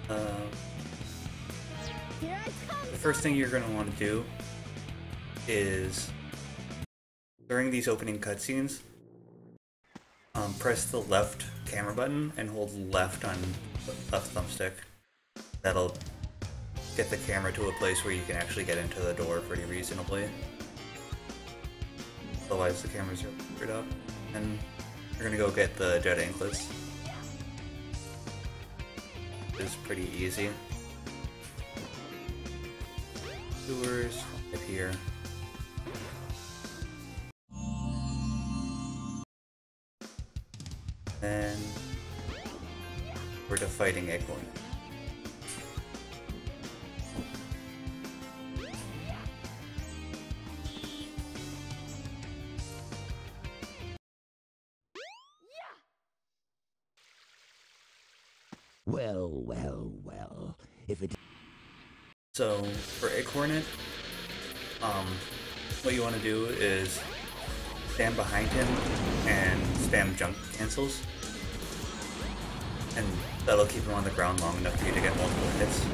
The first thing you're going to want to do is, during these opening cutscenes, press the left camera button and hold left on left thumbstick. That'll get the camera to a place where you can actually get into the door pretty reasonably. Otherwise the cameras are screwed up. And you're gonna go get the jet anklets. It's pretty easy. Sewers right here. Then we're to fighting Egg Hornet. Well, if it... So, for Egg Hornet, what you want to do is stand behind him and spam jump cancels. And that'll keep him on the ground long enough for you to get multiple hits.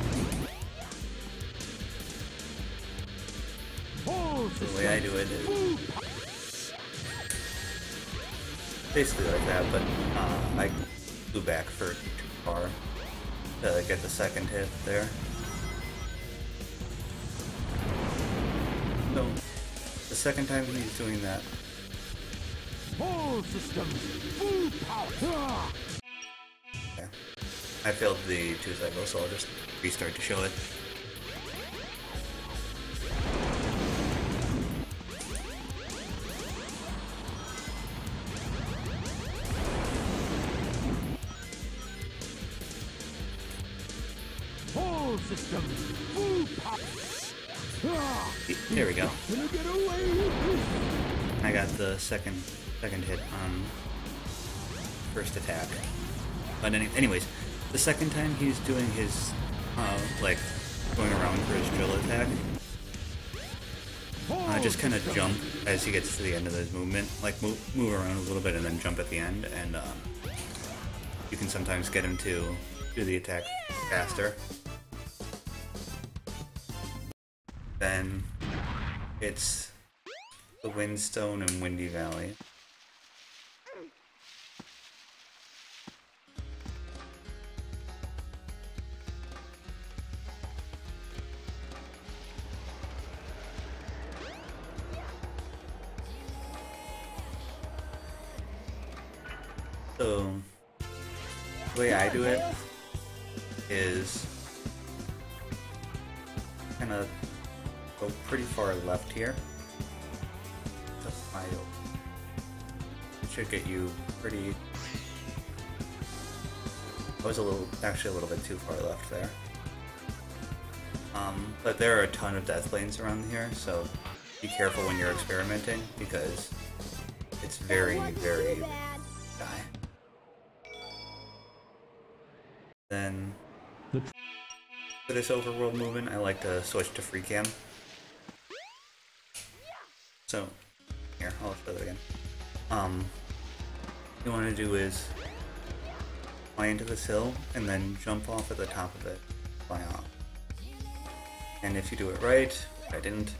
The way I do it is basically like that, but I flew back for too far to get the second hit there. So, the second time he's doing that. Whole systems, full power. Okay. I failed the 2 cycles, so I'll just restart to show it. Whole systems, full power. There we go. I got the second hit on first attack. But anyways, the second time he's doing his like going around for his drill attack, just kind of jump as he gets to the end of his movement, like move around a little bit and then jump at the end, and you can sometimes get him to do the attack faster. Then it's the Windstone and Windy Valley. So, the way I do it is kind of go pretty far left here. It should get you pretty... I was actually a little bit too far left there. But there are a ton of death lanes around here, so be careful when you're experimenting, because it's very, very die. Then, for this overworld movement, I like to switch to free cam. So, here, I'll show that again. What you want to do is fly into this hill and then jump off at the top of it, fly off. And if you do it right, I didn't,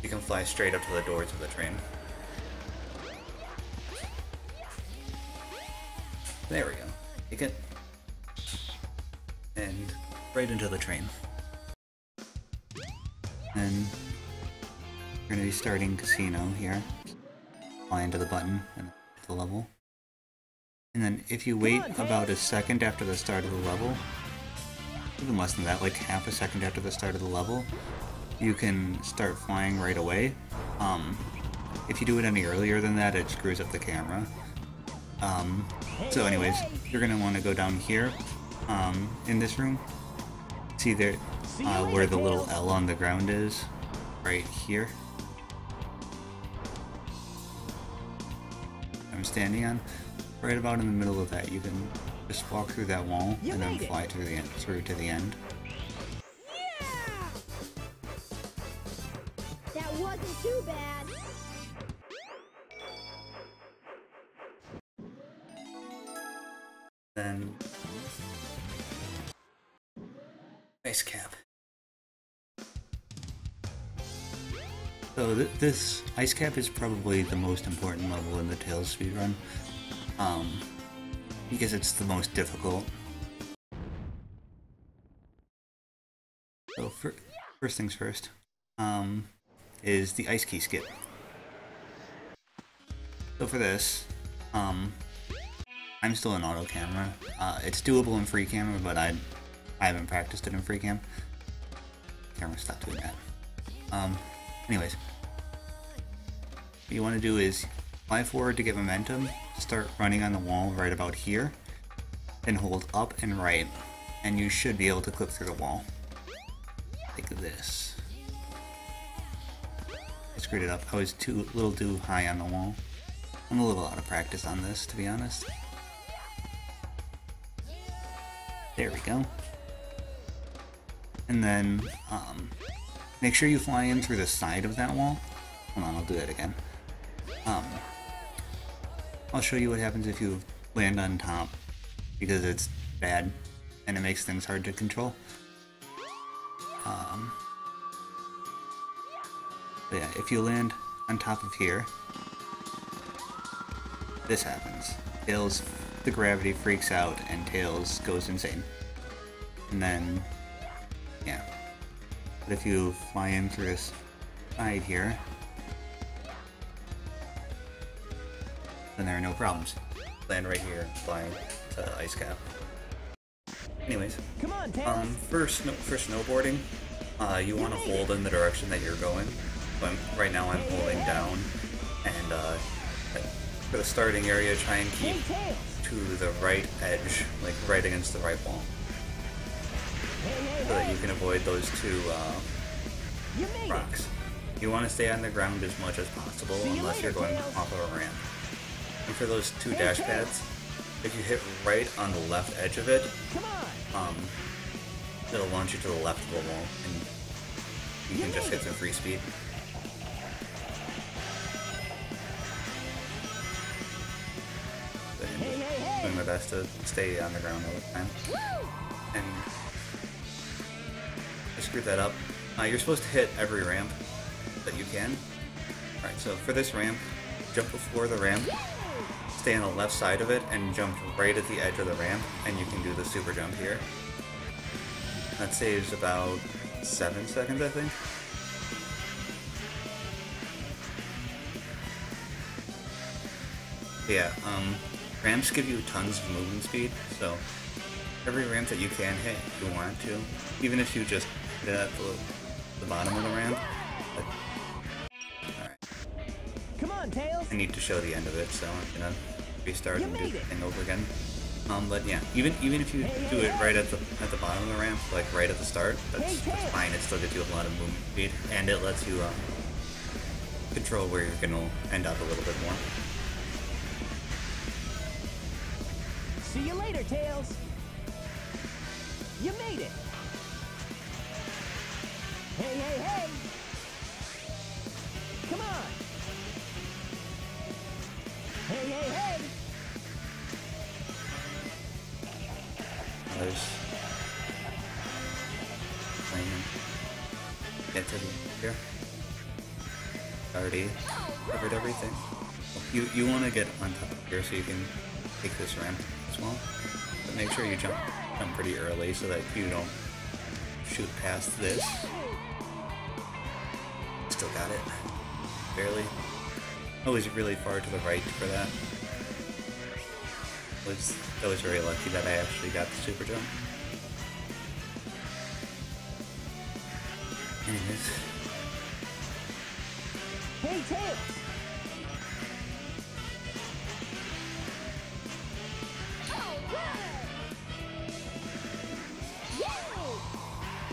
you can fly straight up to the doors of the train. There we go. Take it. And right into the train. And we're going to be starting Casino here. Fly into the button and the level. And then if you wait about a second after the start of the level, even less than that, like half a second after the start of the level, you can start flying right away. If you do it any earlier than that, it screws up the camera. So anyways, you're going to want to go down here, in this room. See there, where the little L on the ground is? Right here. I'm standing on. Right about in the middle of that, you can just walk through that wall and then fly through the end, through to the end. Yeah! That wasn't too bad. Then ice cap. So this ice cap is probably the most important level in the Tails speedrun, because it's the most difficult. So first things first, is the ice key skip. So for this, I'm still in auto camera. It's doable in free camera, but I haven't practiced it in free cam. Camera stopped doing that. Anyways, what you want to do is fly forward to get momentum, start running on the wall right about here, then hold up and right, and you should be able to clip through the wall. Like this. I screwed it up. I was a little too high on the wall. I'm a little out of practice on this, to be honest. There we go. And then, make sure you fly in through the side of that wall. Hold on, I'll do that again. I'll show you what happens if you land on top, because it's bad, and it makes things hard to control. But yeah, if you land on top of here, this happens. Tails, the gravity freaks out, and Tails goes insane. And then, yeah. But if you fly in through this side here, then there are no problems. Land right here, fly to ice cap. Anyways, Come on, Tails. for snowboarding, you want to hold in the direction that you're going. So right now I'm holding down, and for the starting area, try and keep to the right edge, like right against the right wall, so that you can avoid those two rocks. You want to stay on the ground as much as possible, unless you're going off of a ramp. And for those two dash pads, if you hit right on the left edge of it, it'll launch you to the left of the wall, and you can just hit some free speed. Doing my best to stay on the ground all the time. And I screwed that up. You're supposed to hit every ramp that you can. Alright, so for this ramp, jump before the ramp, stay on the left side of it, and jump right at the edge of the ramp, and you can do the super jump here. That saves about 7 seconds, I think. Yeah, ramps give you tons of movement speed, so every ramp that you can hit, if you want to, even if you just hit it at the bottom of the ramp. Alright. Come on, Tails. I need to show the end of it, so I'm gonna restart and do the thing over again. But yeah, even if you do it right at the bottom of the ramp, like right at the start, that's fine. It still gives you a lot of movement speed, and it lets you control where you're gonna end up a little bit more. See you later, Tails. You made it. Hey, hey, hey. Come on. Hey, hey, hey. There's plane. Get to here. Already covered everything. You want to get on top of here so you can take this ramp as well. But make sure you jump pretty early so that you don't shoot past this. Still got it. Barely. I was really far to the right for that. I was very lucky that I actually got the super jump. Anyways. Hey, Tails.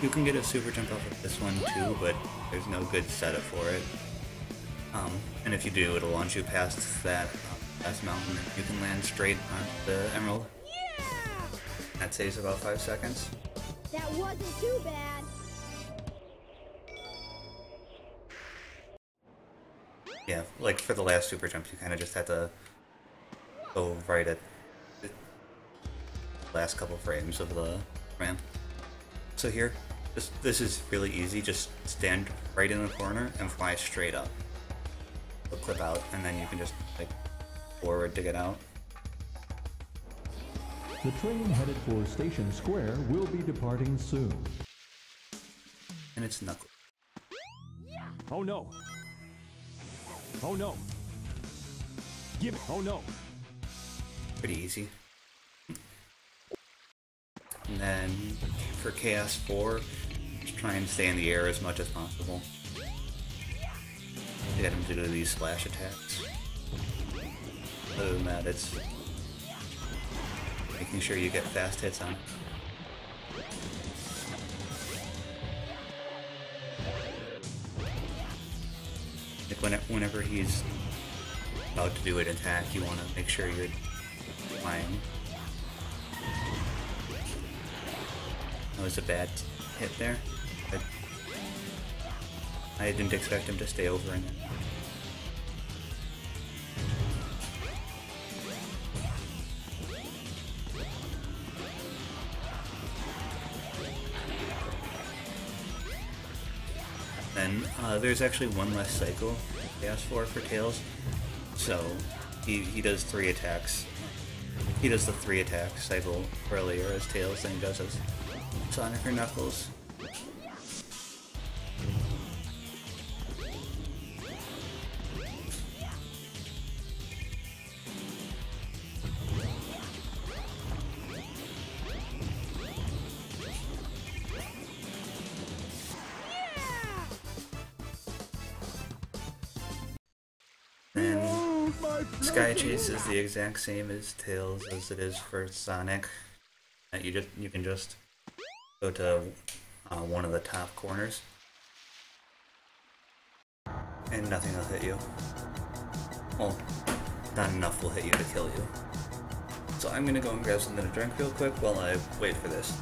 You can get a super jump off of this one too, but there's no good setup for it. And if you do, it'll launch you past that last mountain. You can land straight onto the emerald. Yeah! That saves about 5 seconds. That wasn't too bad. Yeah, like for the last super jump, you kind of just had to go right at the last couple frames of the ramp. So here, This is really easy. Just stand right in the corner and fly straight up. It'll clip out, and then you can just like forward to get out. The train headed for Station Square will be departing soon. And it's Knuckles. Oh no. Oh no. Give it. Oh no. Pretty easy. And then for Chaos 4, just try and stay in the air as much as possible. You get him to do these splash attacks. Other than that, it's making sure you get fast hits on it. Like whenever he's about to do an attack, you want to make sure you're flying. That was a bad hit there, but I didn't expect him to stay over in it. Then there's actually one less cycle Chaos 4 for Tails, so he does 3 attacks. He does the 3 attack cycle earlier as Tails than he does as Sonic or Knuckles. And Sky Chase is the exact same as Tails as it is for Sonic. You can just go to one of the top corners, and nothing will hit you. Well, not enough will hit you to kill you. So I'm gonna go and grab something to drink real quick while I wait for this.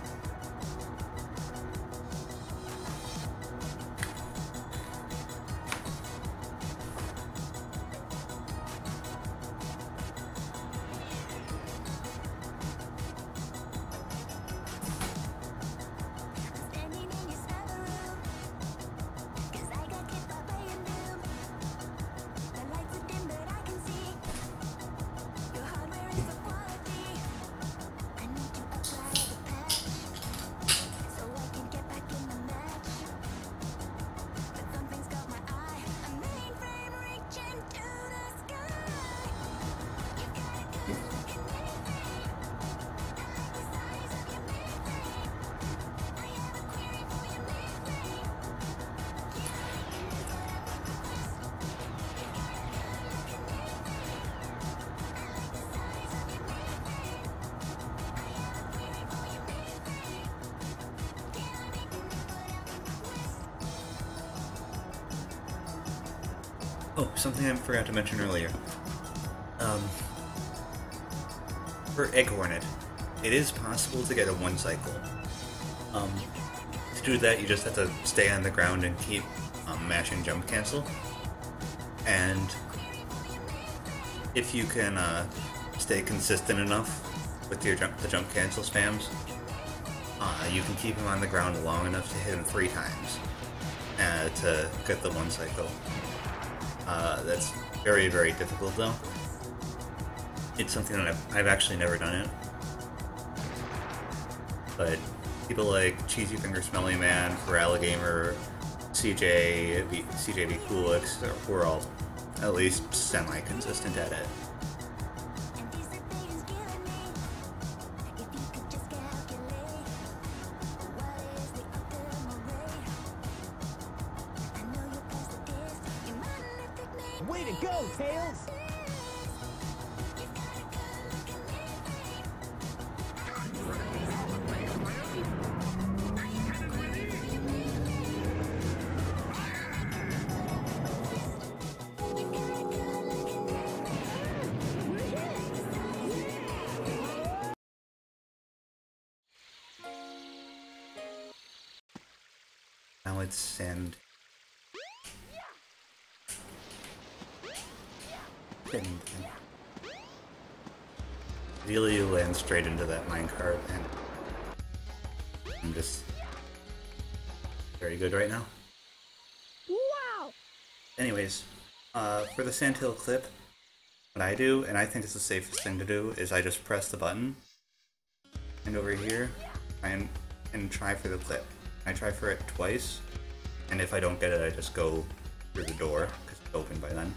Oh, something I forgot to mention earlier. For Egg Hornet, it is possible to get a 1 cycle. To do that, you just have to stay on the ground and keep mashing jump cancel. And if you can stay consistent enough with your the jump cancel spams, you can keep him on the ground long enough to hit him 3 times to get the 1 cycle. That's very, very difficult though. It's something that I've actually never done it. But people like Cheesy Finger Smelly Man, Feraligamer, CJ B Coolix, we're all at least semi-consistent at it. Way to go, Tails! Now it's sand. Really, you land straight into that minecart, and I'm just very good right now. Wow! Anyways, for the sandhill clip, what I do, and I think it's the safest thing to do, is I just press the button, and over here, and try for the clip. I try for it twice, and if I don't get it, I just go through the door, because it's open by then.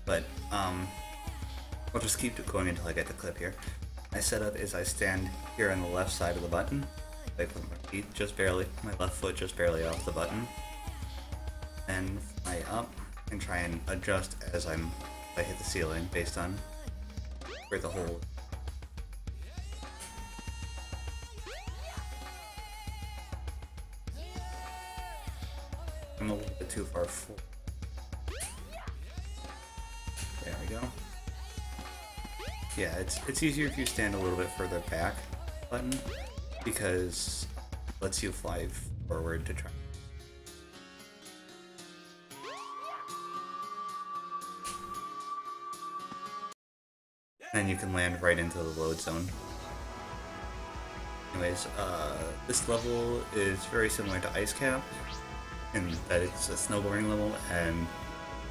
But, I'll just keep going until I get the clip here. My setup is I stand here on the left side of the button, I put my feet just barely, my left foot just barely off the button, and fly up, and try and adjust as I hit the ceiling based on where the hole. I'm a little bit too far forward. There we go. Yeah, it's easier if you stand a little bit further back, button, because it lets you fly forward to try. And you can land right into the load zone. Anyways, this level is very similar to Ice Cap, in that it's a snowboarding level, and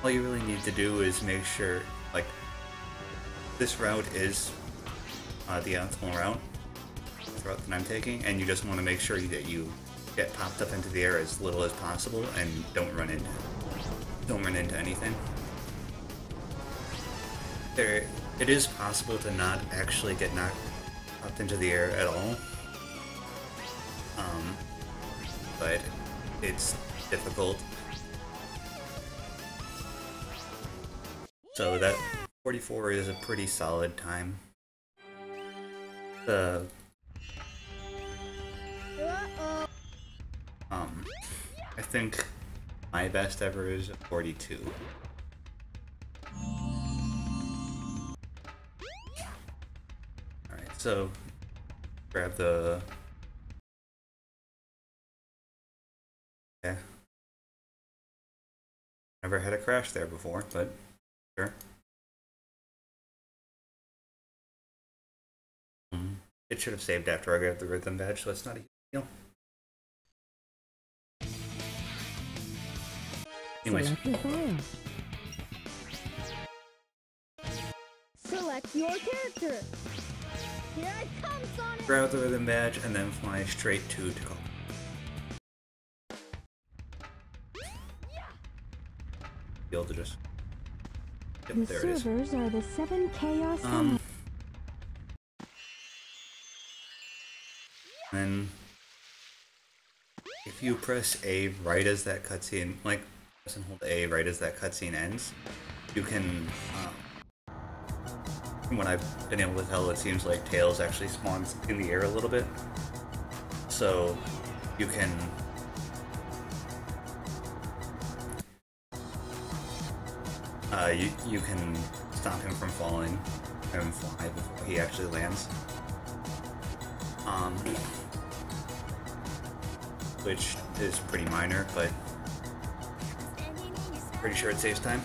all you really need to do is make sure, like, this route is the optimal route that I'm taking, and you just want to make sure that you get popped up into the air as little as possible and don't run into anything. It is possible to not actually get knocked up into the air at all, but it's difficult. So that 44 is a pretty solid time. I think my best ever is a 42. Alright, so grab the... Yeah. Never had a crash there before, but sure. It should have saved after I grabbed the rhythm badge, so it's not a huge deal. Anyways. Select your character. Here I come, Sonic. Grab the rhythm badge and then fly straight to Tacoma. Be able to just... Yep, The there it is. servers are the 7 Chaos. Then, if you press A right as that cutscene, like, press and hold A right as that cutscene ends, you can, from what I've been able to tell, it seems like Tails actually spawns in the air a little bit. So, you can, you can stop him from falling and fly before he actually lands. Which is pretty minor, but pretty sure it saves time.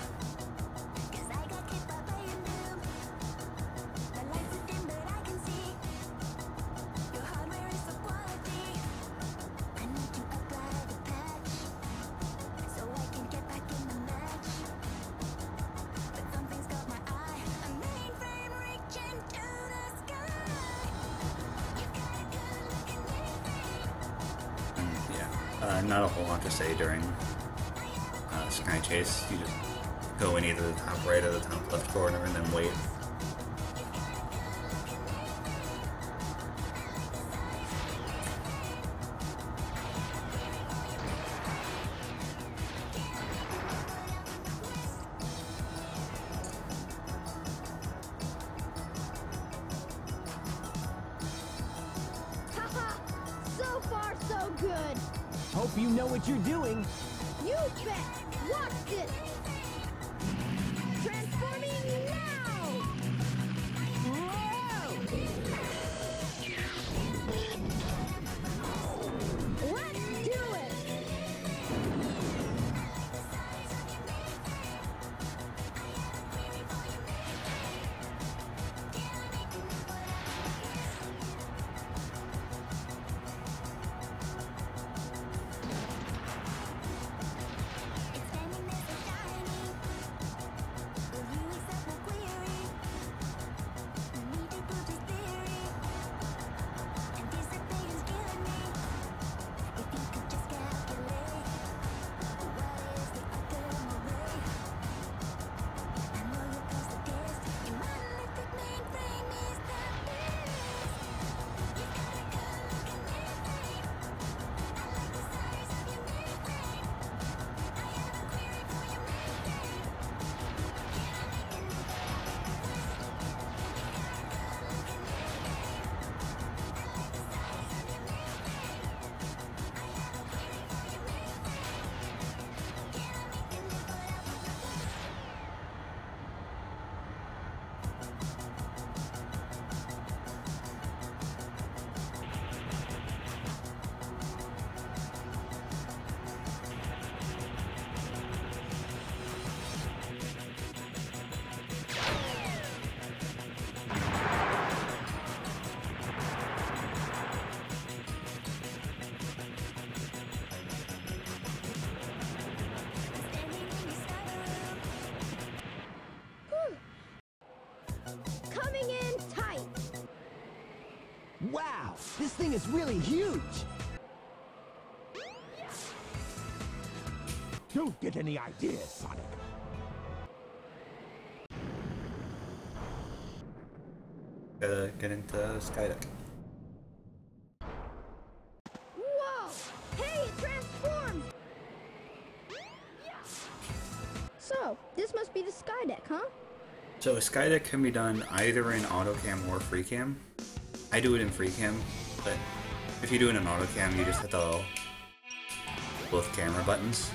Not a whole lot to say during Sky Chase. You just go in either the top right or the top left corner and then wait. Haha! So far, so good. Hope you know what you're doing. You bet. Watch this. Transforming now. Whoa! Let's do it. Wow, this thing is really huge. Don't get any ideas, Sonic. Gotta get into Skydeck. Whoa! Hey, it transformed! So, this must be the Skydeck, huh? So Skydeck can be done either in AutoCam or FreeCam. I do it in FreeCam, but if you do it in AutoCam, you just hit the both camera buttons.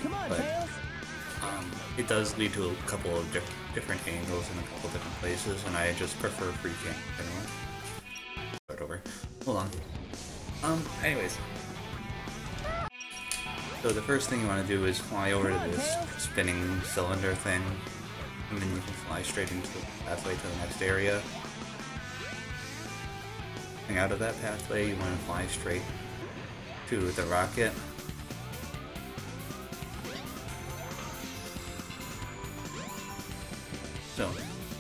Come on, But Tails. it does lead to a couple of different angles in a couple different places, and I just prefer FreeCam anyway. Start over. Hold on. Anyways. So the first thing you want to do is fly over to this spinning cylinder thing, and then you can fly straight into the pathway to the next area. And out of that pathway, you want to fly straight to the rocket. So,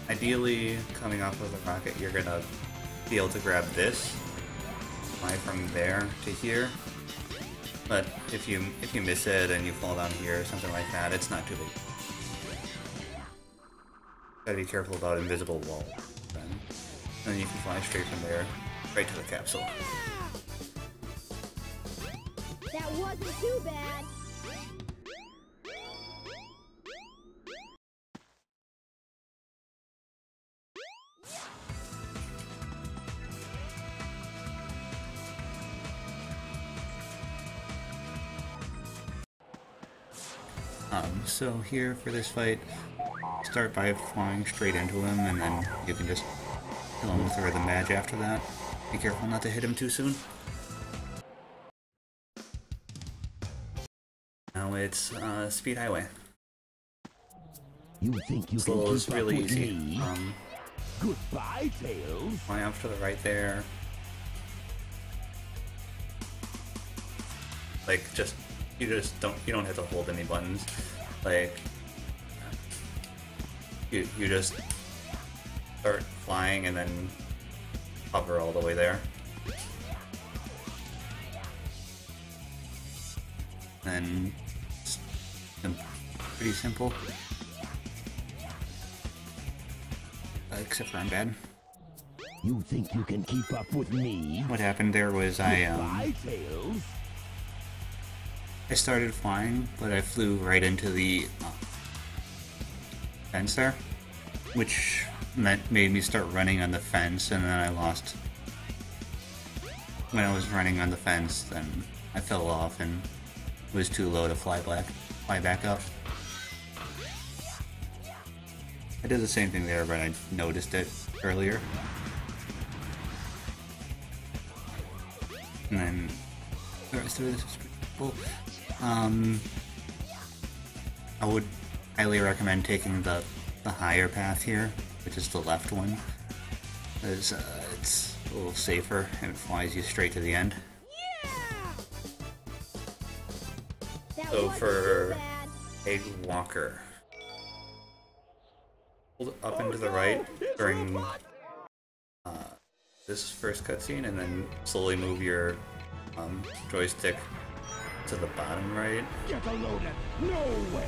ideally, coming off of the rocket, you're gonna be able to grab this, fly from there to here. But if you miss it and you fall down here or something like that, it's not too big. Gotta be careful about invisible walls. Then you can fly straight from there, right to the capsule. That wasn't too bad. So here for this fight, start by flying straight into him, and then you can just kill him with the rhythm badge after that. Be careful not to hit him too soon. Now it's Speed Highway. You think you So can it's keep really up with easy. me? Goodbye, Tails. Fly off to the right there. Like you don't have to hold any buttons. Like you just start flying and then hover all the way there. Then it's pretty simple. Except for I'm bad. You think you can keep up with me? What happened there was Goodbye, Tails. I started flying, but I flew right into the fence there, which made me start running on the fence, and then I lost. When I was running on the fence, then I fell off and it was too low to fly back up. I did the same thing there, but I noticed it earlier. And then the rest of this is pretty cool. I would highly recommend taking the higher path here, which is the left one, because it's a little safer and it flies you straight to the end. That So wasn't for too bad. Egg Walker, hold up and to the right during this first cutscene, and then slowly move your joystick to the bottom right, Get a load of... No way.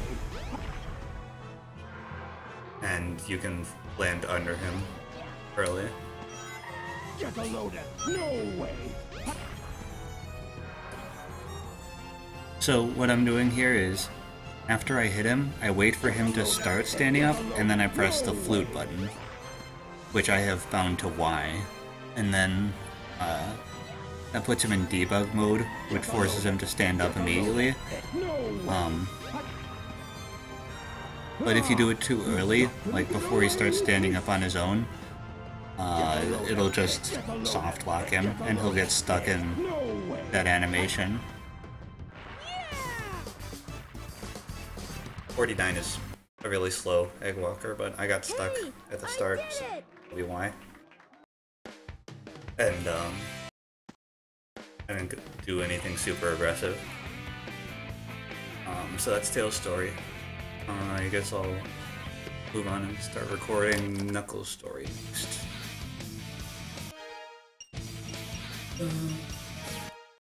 and you can land under him early. Get a load of... No way. So what I'm doing here is, after I hit him, I wait for him to start standing up, and then I press the flute button, which I have bound to Y, and then that puts him in debug mode, which forces him to stand up immediately. But if you do it too early, like before he starts standing up on his own, it'll just soft lock him, and he'll get stuck in that animation. 49 is a really slow Egg Walker, but I got stuck at the start, so that'll be why. And I didn't do anything super aggressive. So that's Tails' story. I guess I'll move on and start recording Knuckles' story next. Mm.